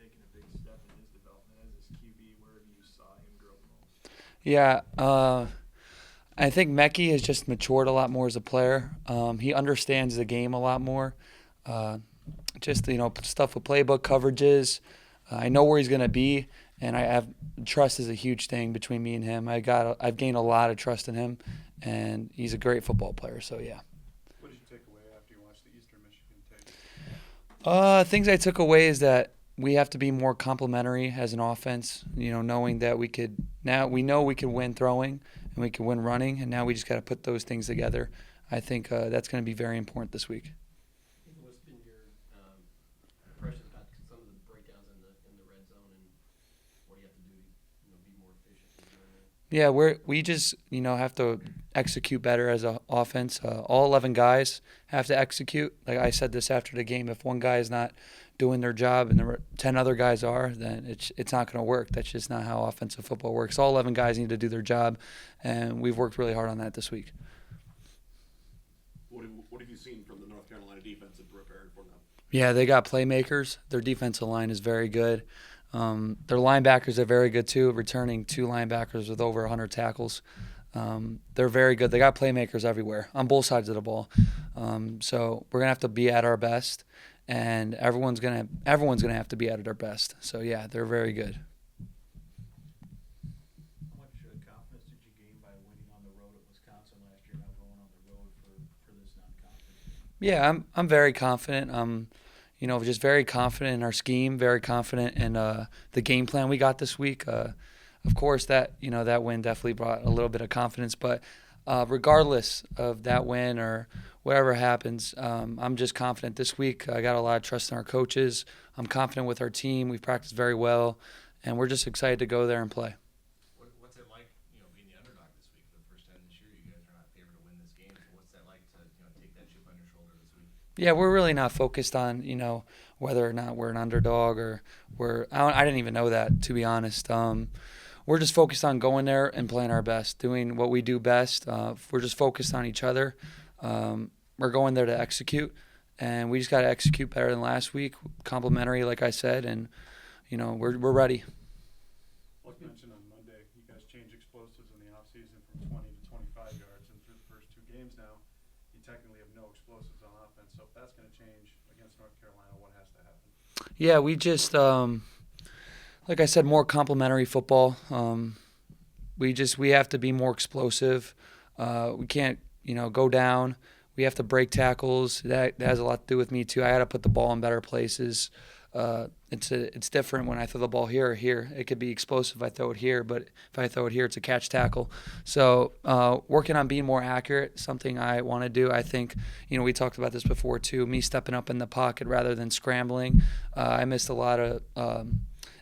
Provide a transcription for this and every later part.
taken a big step in his development as his QB. Where do you saw him grow the most? Yeah, I think Mekhi has just matured a lot more as a player. He understands the game a lot more. Uh, just stuff with playbook coverages. I know where he's gonna be, and I have trust is a huge thing between me and him. I've gained a lot of trust in him, and he's a great football player. So yeah. What did you take away after you watched the Eastern Michigan tape? Things I took away is that we have to be more complementary as an offense. Knowing that we know we can win throwing and we can win running, and now we just got to put those things together. I think that's going to be very important this week. What's been your impressions about some of the breakdowns in the red zone, and what do you have to do to be more efficient in doing that? Yeah, we just have to execute better as an offense. All 11 guys have to execute. Like I said this after the game, if one guy is not doing their job and the 10 other guys are, then it's not going to work. That's just not how offensive football works. All 11 guys need to do their job, and we've worked really hard on that this week. What have you seen from the North Carolina defense and preparing for them? Yeah, they got playmakers. Their defensive line is very good. Their linebackers are very good too, returning 2 linebackers with over 100 tackles. They're very good. They got playmakers everywhere on both sides of the ball. So we're gonna have to be at our best, and everyone's gonna have to be at their best. So yeah, they're very good. How much confidence did you gain by winning on the road at Wisconsin last year, now going on the road for this non-conference game? Yeah, I'm very confident. Just very confident in our scheme, very confident in the game plan we got this week. Of course, that win definitely brought a little bit of confidence, but regardless of that win or whatever happens, I'm just confident this week. I got a lot of trust in our coaches. I'm confident with our team. We've practiced very well, and we're just excited to go there and play. What's it like, being the underdog this week for the first time this year? You guys are not favored to win this game. So what's that like to take that chip on your shoulder this week? Yeah, we're really not focused on whether or not we're an underdog or I didn't even know that, to be honest. We're just focused on going there and playing our best, doing what we do best. We're just focused on each other. We're going there to execute, and we just got to execute better than last week. Complimentary, like I said, and we're ready. Like mentioned on Monday, you guys changed explosives in the offseason from 20 to 25 yards, and through the first 2 games now, you technically have no explosives on offense. So if that's going to change against North Carolina, what has to happen? Yeah, we just like I said, more complimentary football. We have to be more explosive. We can't go down. We have to break tackles. That has a lot to do with me too. I got to put the ball in better places. It's different when I throw the ball here or here. It could be explosive if I throw it here, but if I throw it here, it's a catch tackle. So working on being more accurate, something I want to do. I think we talked about this before too. Me stepping up in the pocket rather than scrambling. I missed a lot of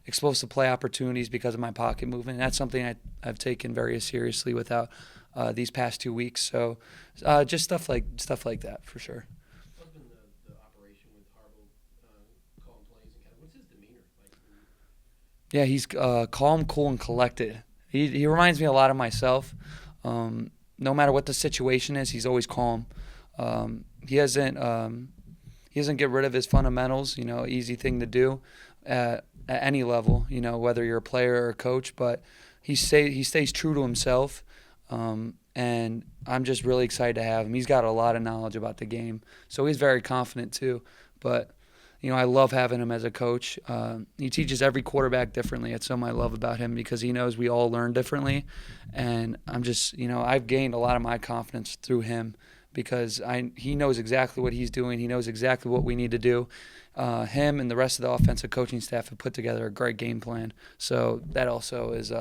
explosive play opportunities because of my pocket movement. That's something I've taken very seriously without these past 2 weeks. So just stuff like that for sure. What's been the operation with Harbaugh calling plays and what's his demeanor like? Yeah, he's calm, cool, and collected. He reminds me a lot of myself. No matter what the situation is, he's always calm. He doesn't get rid of his fundamentals. Easy thing to do at any level. Whether you're a player or a coach, but he stays true to himself. And I'm just really excited to have him. He's got a lot of knowledge about the game, so he's very confident too. But I love having him as a coach. He teaches every quarterback differently. It's something I love about him because he knows we all learn differently. And I'm just, I've gained a lot of my confidence through him because he knows exactly what he's doing. He knows exactly what we need to do. Him and the rest of the offensive coaching staff have put together a great game plan. So that also is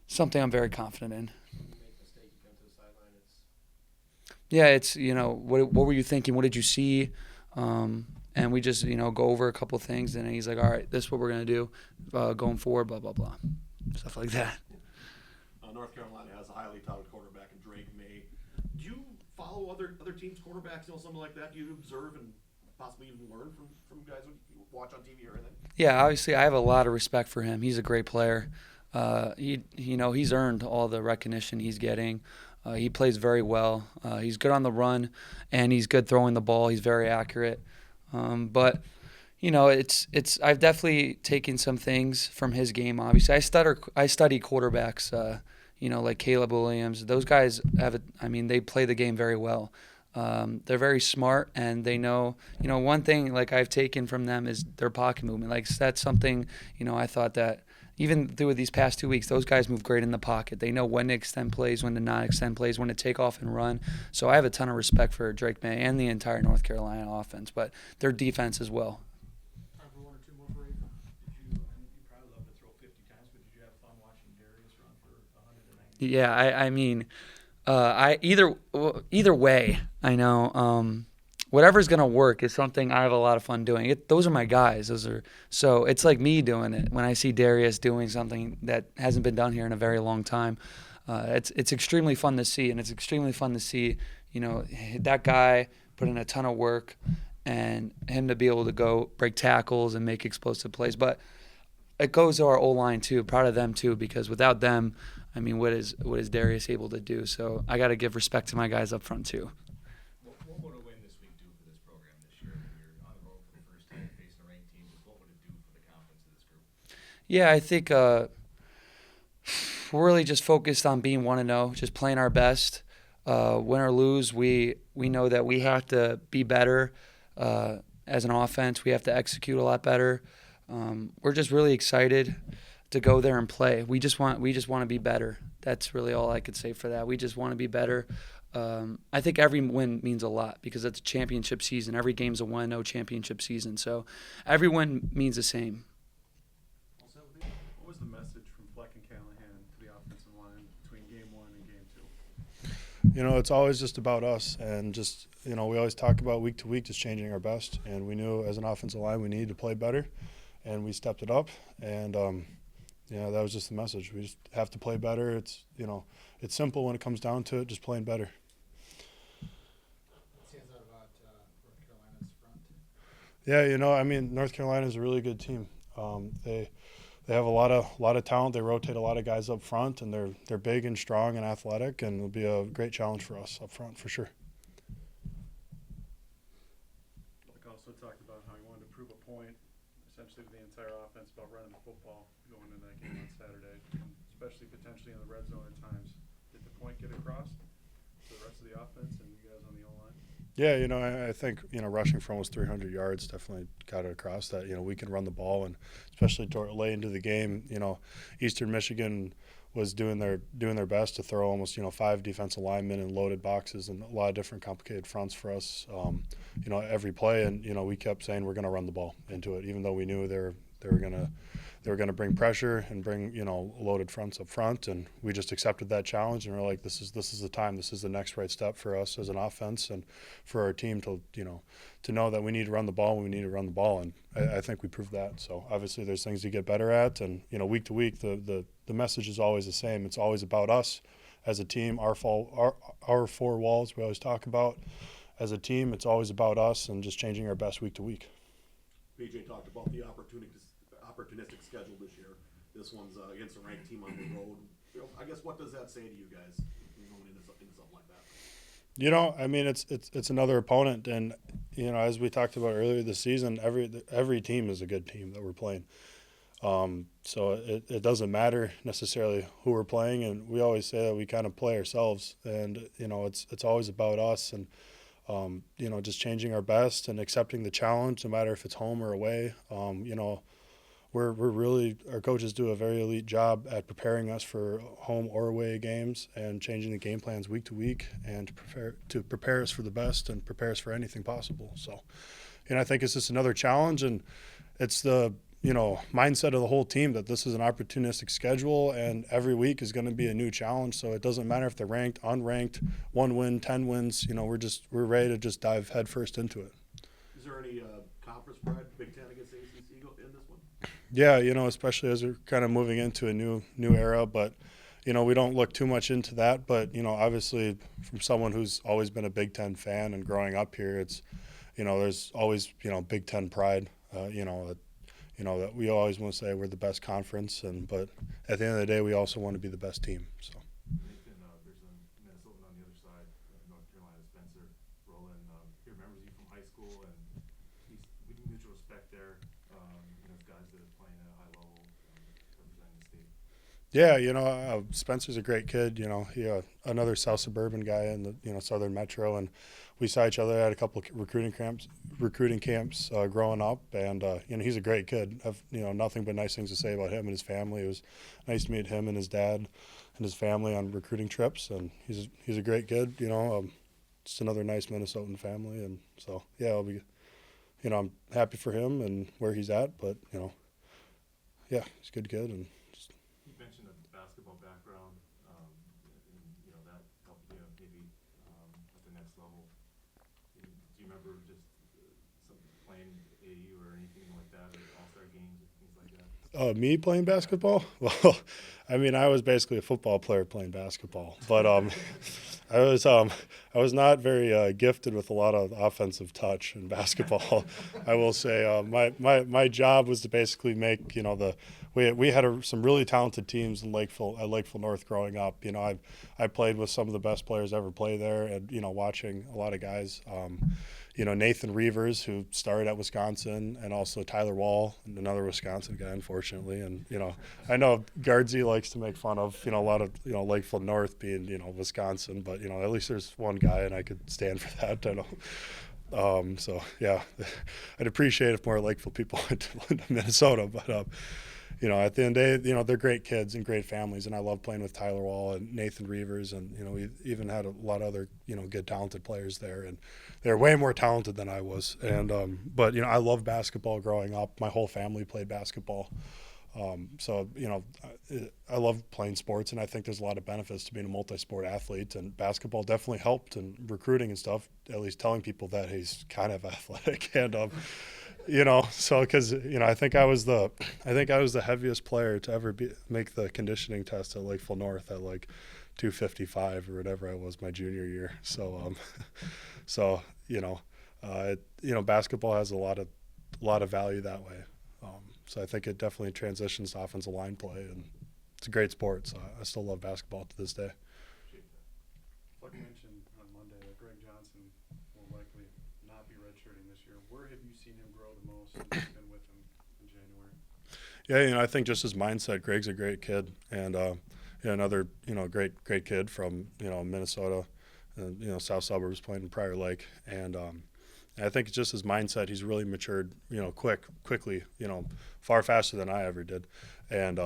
something I'm very confident in. When you make a mistake, you come to the sideline. Yeah, it's what were you thinking? What did you see? And we just go over a couple of things, and then he's like, all right, this is what we're gonna do going forward, blah blah blah, stuff like that. North Carolina has a highly touted quarterback in Drake May. Do you follow other teams' quarterbacks, something like that? Do you observe and possibly even learn from guys you watch on TV or anything? Yeah, obviously I have a lot of respect for him. He's a great player. He's earned all the recognition he's getting. He plays very well. He's good on the run, and he's good throwing the ball. He's very accurate. But I've definitely taken some things from his game. Obviously, I study quarterbacks. Like Caleb Williams. Those guys they play the game very well. They're very smart, and they know. One thing like I've taken from them is their pocket movement. Like that's something. I thought that even through these past 2 weeks, those guys move great in the pocket. They know when to extend plays, when to not extend plays, when to take off and run. So I have a ton of respect for Drake May and the entire North Carolina offense, but their defense as well. Time for one or two more for Athan. You probably love to throw 50 times, but did you have fun watching Darius run for 190? Yeah, either way, I know whatever's gonna work is something I have a lot of fun doing. Those are my guys. So it's like me doing it when I see Darius doing something that hasn't been done here in a very long time. It's extremely fun to see, and it's extremely fun to see that guy put in a ton of work, and him to be able to go break tackles and make explosive plays. But it goes to our O-line too. Proud of them too, because without them, what is Darius able to do? So I got to give respect to my guys up front too. What would a win this week do for this program this year? When you're on the road for the first time facing a ranked team, what would it do for the confidence of this group? Yeah, I think we're really just focused on being 1-0, just playing our best. Win or lose, we know that we have to be better as an offense. We have to execute a lot better. We're just really excited to go there and play. We just want to be better. That's really all I could say for that. We just want to be better. I think every win means a lot because it's a championship season. Every game's a 1-0 championship season. So every win means the same. What was the message from Fleck and Callahan to the offensive line between game 1 and game 2? It's always just about us, and just we always talk about week to week just changing our best, and we knew as an offensive line we needed to play better, and we stepped it up, and that was just the message. We just have to play better. It's it's simple when it comes down to it, just playing better. What stands out about North Carolina's front? Yeah, North Carolina is a really good team. They have a lot of talent. They rotate a lot of guys up front, and they're big and strong and athletic, and it'll be a great challenge for us up front for sure. Fleck also talked about how he wanted to prove a point, essentially to the entire offense, about running the football going into that game on Saturday, and especially potentially in the red zone at times. Did the point get across to the rest of the offense and you guys on the O-line? Yeah, I think rushing for almost 300 yards definitely got it across that we can run the ball, and especially late into the game, Eastern Michigan was doing their best to throw almost 5 defensive linemen in loaded boxes and a lot of different complicated fronts for us, every play, and we kept saying we're going to run the ball into it, even though we knew they were going to bring pressure and bring loaded fronts up front, and we just accepted that challenge, and we're like, this is the time, this is the next right step for us as an offense and for our team to know that we need to run the ball, and I think we proved that. So obviously there's things to get better at, and week to week the message is always the same. It's always about us as a team, our 4 walls we always talk about. As a team, it's always about us and just changing our best week to week. BJ talked about the opportunistic schedule this year. This one's against a ranked team on the road. I guess what does that say to you guys going into something like that? It's another opponent, and as we talked about earlier this season, every team is a good team that we're playing. So it doesn't matter necessarily who we're playing, and we always say that we kind of play ourselves, and it's always about us, and just changing our best and accepting the challenge, no matter if it's home or away. We're really, our coaches do a very elite job at preparing us for home or away games and changing the game plans week to week and to prepare us for the best and prepare us for anything possible. So, I think it's just another challenge, and it's the mindset of the whole team that this is an opportunistic schedule, and every week is going to be a new challenge. So it doesn't matter if they're ranked, unranked, 1 win, 10 wins. We're ready to just dive headfirst into it. Is there any conference pride, Big Ten against ACC in this one? Yeah, especially as we're kind of moving into a new era, but we don't look too much into that. But obviously, from someone who's always been a Big Ten fan and growing up here, it's there's always Big Ten pride. That we always want to say we're the best conference, but at the end of the day, we also want to be the best team. So. Nathan, there's a Minnesotan on the other side, North Carolina, Spencer Rowland. He remembers you from high school, and we mutual respect there, you know, as guys that are playing at a high level, representing the state? Yeah, Spencer's a great kid. He another South Suburban guy in the Southern Metro, and we saw each other at a couple of recruiting camps growing up, and he's a great kid. I've nothing but nice things to say about him and his family. It was nice to meet him and his dad and his family on recruiting trips, and he's a great kid. Just another nice Minnesotan family, and so yeah, I'll be, I'm happy for him and where he's at, but yeah, he's a good kid and. You mentioned a basketball background, and that helped you maybe at the next level. Do you remember just playing AU or anything like that, or all-star games or things like that? Me playing basketball? Well, I mean, I was basically a football player playing basketball, but I was not very gifted with a lot of offensive touch in basketball. I will say my job was to basically make we had some really talented teams in Lakeville North growing up. I played with some of the best players ever play there, and watching a lot of guys. Nathan Reavers, who started at Wisconsin, and also Tyler Wall, another Wisconsin guy, unfortunately. And I know Guardsy likes to make fun of a lot of Lakeville North being Wisconsin, but at least there's one guy, and I could stand for that. I know. So yeah, I'd appreciate if more Lakeville people went to Minnesota, but at the end of the day, they're great kids and great families, and I love playing with Tyler Wall and Nathan Reavers, and we even had a lot of other good talented players there, and they're way more talented than I was. And but I loved basketball growing up. My whole family played basketball, so I love playing sports, and I think there's a lot of benefits to being a multi-sport athlete, and basketball definitely helped in recruiting and stuff. At least telling people that he's kind of athletic, and so because I think I was the heaviest player to ever make the conditioning test at Lakeville North at like 255 or whatever I was my junior year. So basketball has a lot of value that way. So I think it definitely transitions to offensive line play, and it's a great sport. So I still love basketball to this day. Like you mentioned on Monday, that Greg Johnson will likely not be redshirting this year. Where have you seen him grow the most since you've been with him in January? Yeah, I think just his mindset. Greg's a great kid, and another great kid from Minnesota, South Suburbs, playing in Prior Lake, and I think it's just his mindset. He's really matured, quickly, far faster than I ever did, and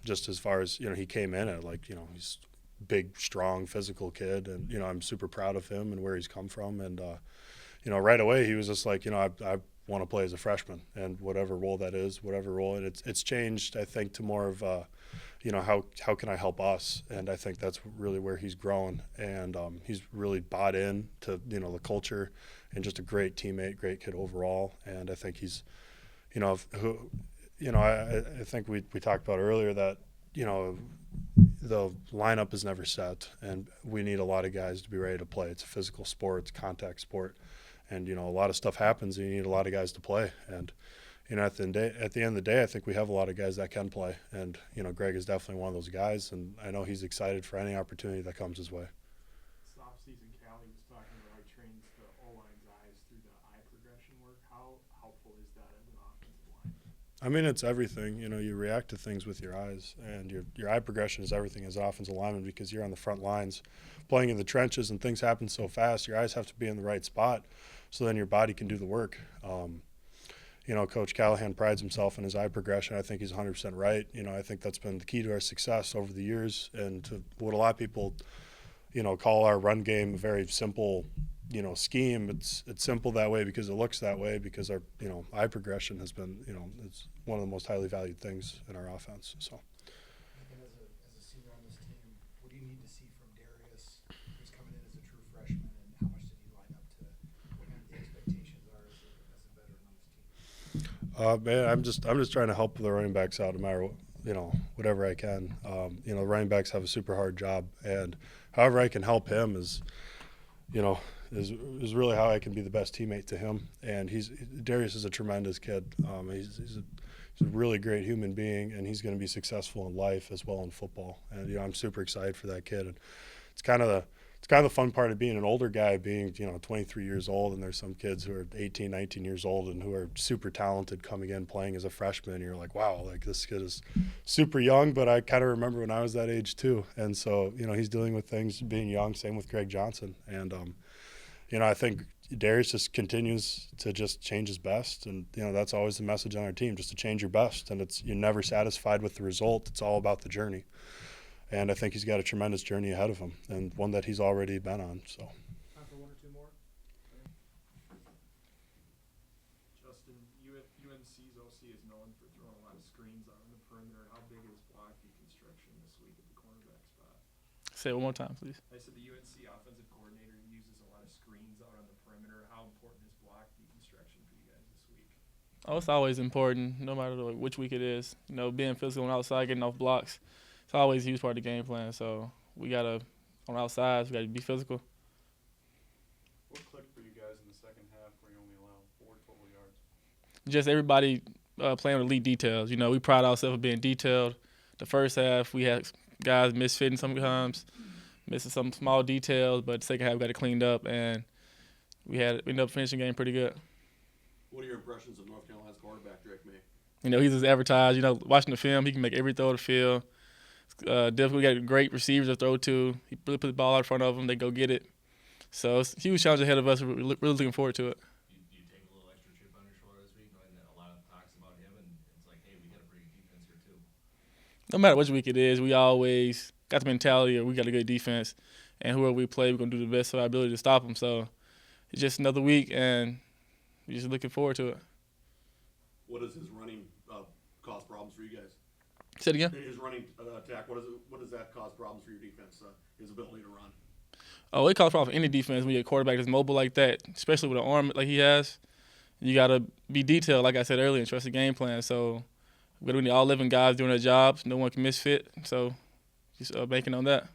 just as far as he came in at he's big, strong, physical kid, and I'm super proud of him and where he's come from, and right away he was just like, I want to play as a freshman, and whatever role that is, and it's changed, I think, to more of how can I help us, and I think that's really where he's grown, and he's really bought in to the culture, and just a great teammate, great kid overall, and I think he's I think we talked about earlier that the lineup is never set, and we need a lot of guys to be ready to play. It's a physical sport, it's a contact sport, and a lot of stuff happens, and you need a lot of guys to play. And at the end of the day, I think we have a lot of guys that can play, and Greg is definitely one of those guys, and I know he's excited for any opportunity that comes his way. This offseason, Callie was talking about how he trains the O-line's eyes through the eye progression work. How helpful is that as an offensive line? I mean, it's everything. You react to things with your eyes, and your eye progression is everything as an offensive lineman, because you're on the front lines playing in the trenches, and things happen so fast. Your eyes have to be in the right spot so then your body can do the work. Coach Callahan prides himself in his eye progression. I think he's 100% right. I think that's been the key to our success over the years, and to what a lot of people, call our run game a very simple, scheme. It's simple that way because it looks that way, because our, eye progression has been, it's one of the most highly valued things in our offense. So. And as a senior on this team, what do you need to see from Darius, who's coming in as a true freshman, and how much did he line up to what the expectations are as a veteran on this team? Man, I'm just trying to help the running backs out, no matter whatever I can. The running backs have a super hard job, and however I can help him is really how I can be the best teammate to him. And Darius is a tremendous kid. He's a really great human being, and he's going to be successful in life as well in football. And I'm super excited for that kid. And it's kind of it's kind of the fun part of being an older guy, being, 23 years old, and there's some kids who are 18, 19 years old and who are super talented coming in playing as a freshman. And you're like, wow, like this kid is super young, but I kind of remember when I was that age too. And so, he's dealing with things being young, same with Greg Johnson. And, I think Darius just continues to just change his best. And, that's always the message on our team, just to change your best. And you're never satisfied with the result. It's all about the journey. And I think he's got a tremendous journey ahead of him, and one that he's already been on. So. Time for one or two more. Justin, UNC's OC is known for throwing a lot of screens out on the perimeter. How big is block deconstruction this week at the cornerback spot? Say it one more time, please. I said the UNC offensive coordinator uses a lot of screens out on the perimeter. How important is block deconstruction for you guys this week? Oh, it's always important, no matter which week it is. Being physical on the outside, getting off blocks, it's always a huge part of the game plan. So we gotta, on outsides, we gotta be physical. What clicked for you guys in the second half where you only allow 4 total yards? Just everybody playing with elite details. We pride ourselves on being detailed. The first half, we had guys misfitting sometimes, missing some small details, but the second half we got it cleaned up, and we ended up finishing the game pretty good. What are your impressions of North Carolina's quarterback, Drake May? He's just advertised. Watching the film, he can make every throw to the field. Definitely got great receivers to throw to. He really put the ball out in front of them. They go get it. So it's a huge challenge ahead of us. We're really looking forward to it. Do you take a little extra chip on your shoulder this week, knowing that a lot of talks about him, and it's like, hey, we got a pretty good defense here too? No matter which week it is, we always got the mentality of we got a good defense, and whoever we play, we're going to do the best of our ability to stop them. So it's just another week, and we're just looking forward to it. What does his running cause problems for you guys? Say it again? His running attack, what does that cause problems for your defense, his ability to run? Oh, it calls for any defense when you're a quarterback that's mobile like that, especially with an arm like he has. You got to be detailed, like I said earlier, and trust the game plan. So we need all 11 guys doing their jobs. No one can misfit. So just banking on that.